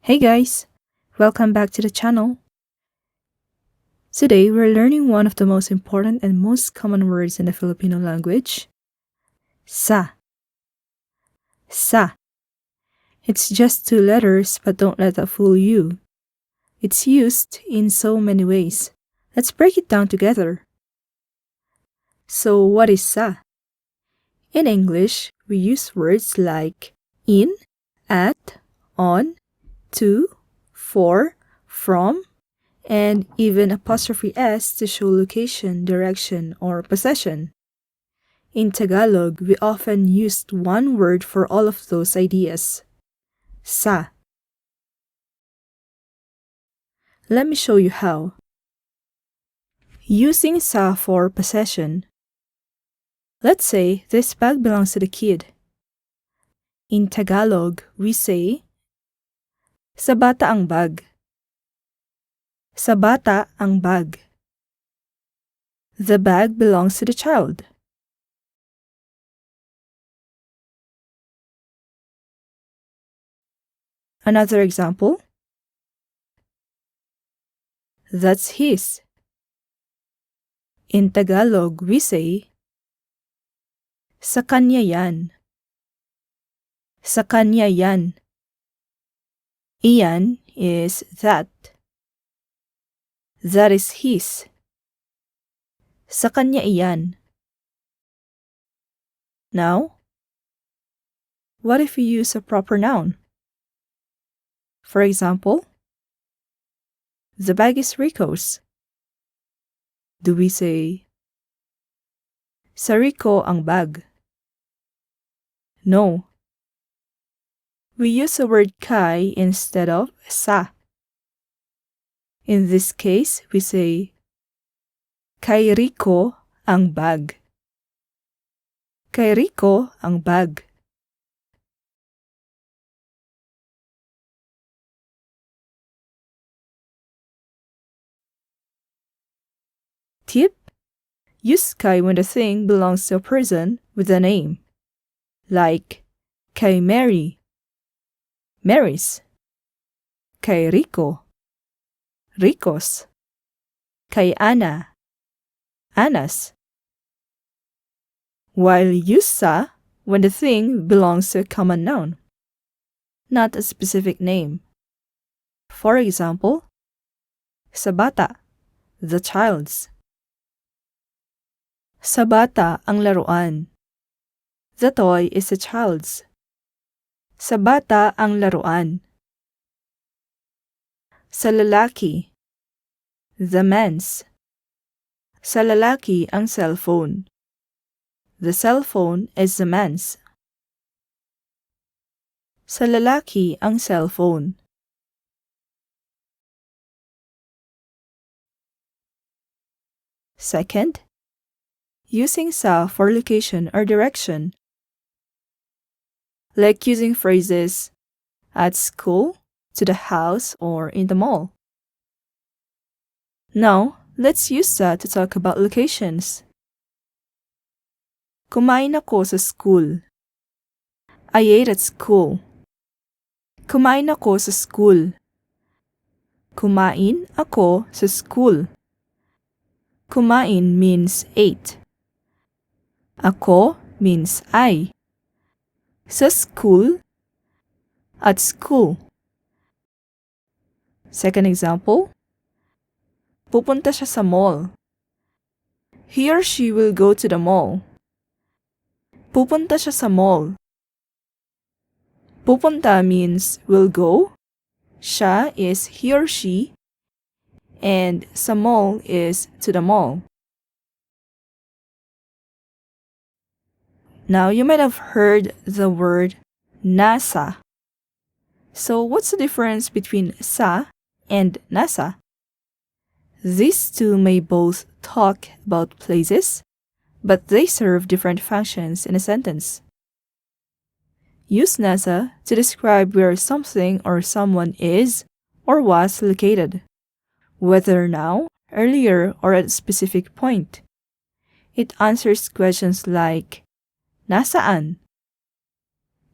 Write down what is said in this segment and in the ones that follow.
Hey guys! Welcome back to the channel. Today we're learning one of the most important and most common words in the Filipino language. Sa. Sa. It's just two letters, but don't let that fool you. It's used in so many ways. Let's break it down together. So what is sa? In English, we use words like in, at, on, to, for, from, and even apostrophe s to show location, direction, or possession. In Tagalog, we often used one word for all of those ideas. Sa. Let me show you how. Using sa for possession. Let's say this bag belongs to the kid. In Tagalog, we say, sa bata ang bag. Sa bata ang bag. The bag belongs to the child. Another example. That's his. In Tagalog, we say, sa kanya yan. Sa kanya yan. Iyan is that. That is his. Sa kanya iyan. Now, what if we use a proper noun? For example, the bag is Rico's. Do we say, sa Rico ang bag? No. We use the word kay instead of sa. In this case, we say, kay Rico ang bag. Kay Rico ang bag. Tip: use kay when the thing belongs to a person with a name. Like, kay Mary, Mary's. Kay Rico, Rico's. Kay Ana, Ana's. While use sa when the thing belongs to a common noun, not a specific name. For example, sa bata, the child's. Sa bata ang laruan. The toy is a child's. Sa bata ang laruan. Sa lalaki, the man's. Sa lalaki ang cellphone. The cellphone is the man's. Sa lalaki ang cellphone. Second, using sa for location or direction. Like using phrases at school, to the house, or in the mall. Now, let's use sa to talk about locations. Kumain ako sa school. I ate at school. Kumain ako sa school. Kumain ako sa school. Kumain means ate. Ako means I. Sa school, at school. Second example, pupunta siya sa mall. He or she will go to the mall. Pupunta siya sa mall. Pupunta means will go. Siya is he or she. And sa mall is to the mall. Now, you might have heard the word nasa. So, what's the difference between sa and nasa? These two may both talk about places, but they serve different functions in a sentence. Use nasa to describe where something or someone is or was located, whether now, earlier, or at a specific point. It answers questions like, nasaan?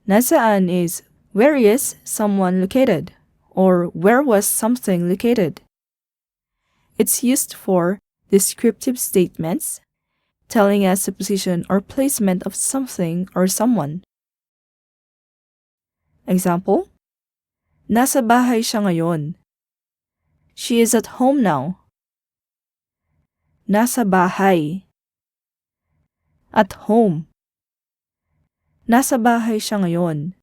Nasaan is where is someone located, or where was something located. It's used for descriptive statements, telling us the position or placement of something or someone. Example, nasa bahay siya ngayon. She is at home now. Nasa bahay. At home. Nasa bahay siya ngayon.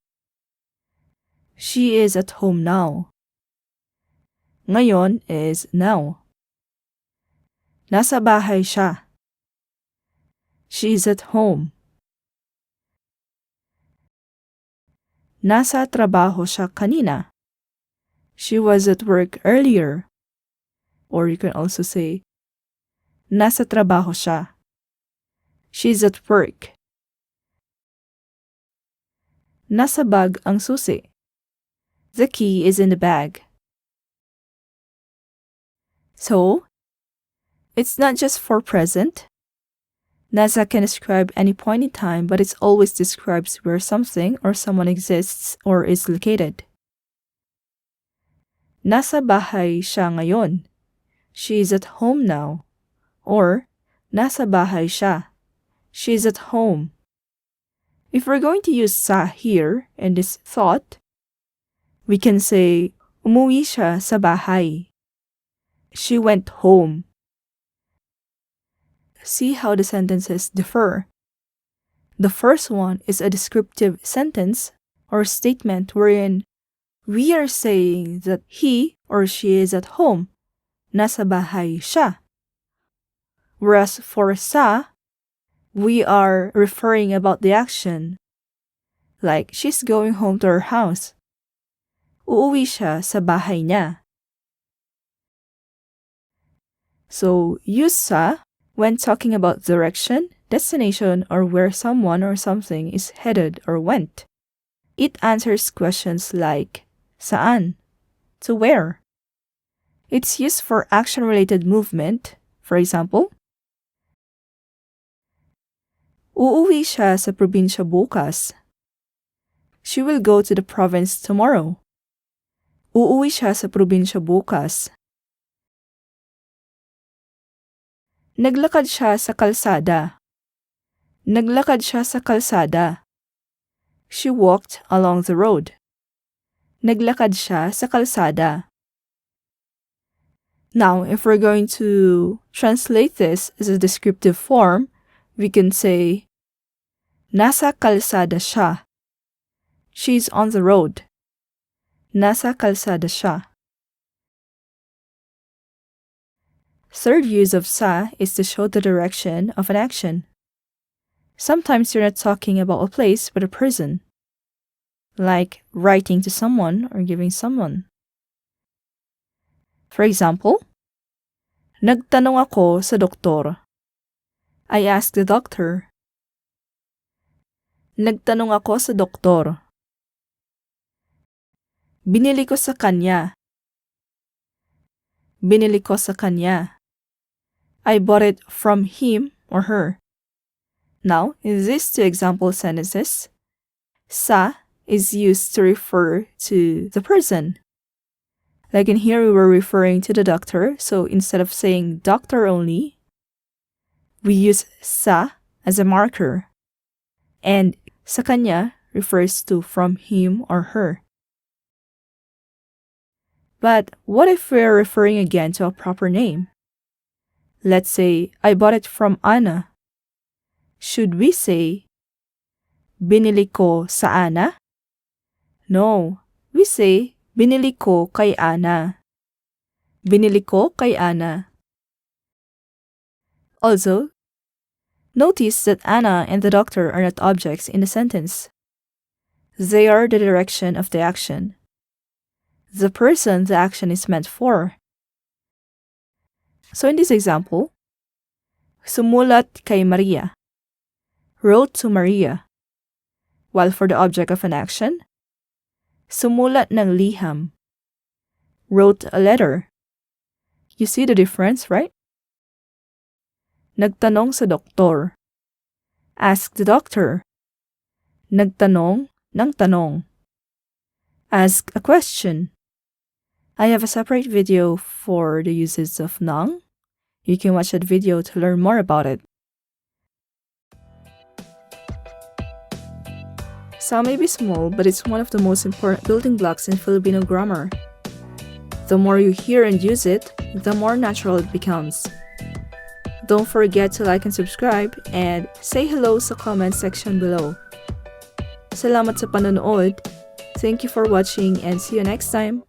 She is at home now. Ngayon is now. Nasa bahay siya. She is at home. Nasa trabaho siya kanina. She was at work earlier. Or you can also say, nasa trabaho siya. She's at work. Nasa bag ang susi. The key is in the bag. So, it's not just for present. Nasa can describe any point in time, but it always describes where something or someone exists or is located. Nasa bahay siya ngayon. She is at home now. Or, nasa bahay siya. She is at home. If we're going to use sa here in this thought, we can say, umuwi siya sa bahay. She went home. See how the sentences differ. The first one is a descriptive sentence or statement wherein we are saying that he or she is at home. Nasa bahay siya. Whereas for sa, we are referring about the action. Like, she's going home to her house. Uuwi siya sa bahay niya. So, use sa when talking about direction, destination, or where someone or something is headed or went. It answers questions like, saan? To where? It's used for action-related movement. For example, uuwi siya sa probinsya bukas. She will go to the province tomorrow. Uuwi siya sa probinsya bukas. Naglakad siya sa kalsada. Naglakad siya sa kalsada. She walked along the road. Naglakad siya sa kalsada. Now, if we're going to translate this as a descriptive form, we can say, nasa kalsada siya. She's on the road. Nasa kalsada siya. Third use of sa is to show the direction of an action. Sometimes you're not talking about a place but a person, like writing to someone or giving someone. For example, nagtanong ako sa doktor. I asked the doctor. Nagtanong ako sa doktor. Binili ko sa kanya. Binili ko sa kanya. I bought it from him or her. Now, in these two example sentences, sa is used to refer to the person. Like in here, we were referring to the doctor, so instead of saying doctor only, we use sa as a marker. And sa kanya refers to from him or her. But what if we're referring again to a proper name? Let's say, I bought it from Anna. Should we say, binili ko sa Ana? No, we say, binili ko kay Ana. Binili ko kay Ana. Also, notice that Anna and the doctor are not objects in the sentence. They are the direction of the action. The person the action is meant for. So in this example, sumulat kay Maria. Wrote to Maria. While for the object of an action, sumulat ng liham. Wrote a letter. You see the difference, right? Nagtanong sa doktor. Ask the doctor. Nagtanong ng tanong. Ask a question. I have a separate video for the uses of nang. You can watch that video to learn more about it. Sa may be small, but it's one of the most important building blocks in Filipino grammar. The more you hear and use it, the more natural it becomes. Don't forget to like and subscribe and say hello sa comment section below. Salamat sa panonood. Thank you for watching and see you next time.